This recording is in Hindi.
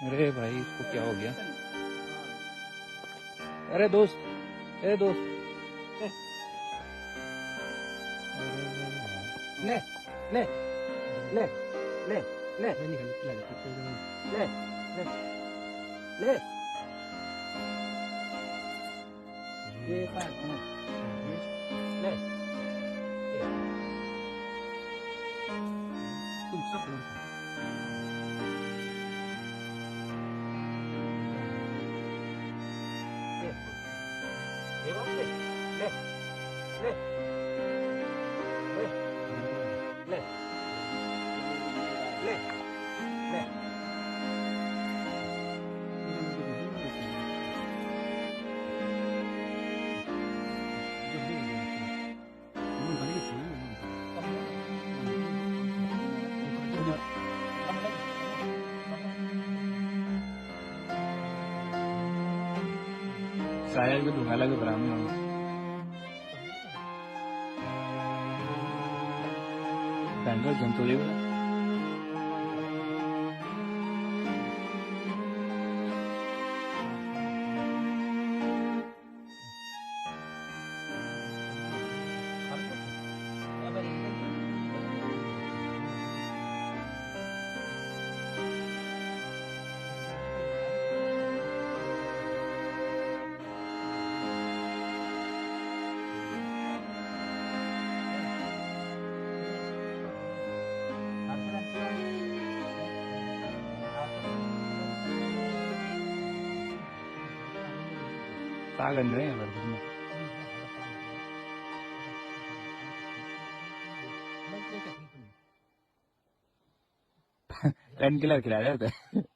अरे भाई इसको क्या हो गया? अरे दोस्त, अरे दोस्त, ले ले ले ले ले ले ले ले ये पार ले तुम सब लोग ले ले ले ले ले ले ले saya itu dua lagi beramal. Tanggal jam 7 lah. Tagan rहे हैं वर्ग में. पेन किलर खिला रहे थे.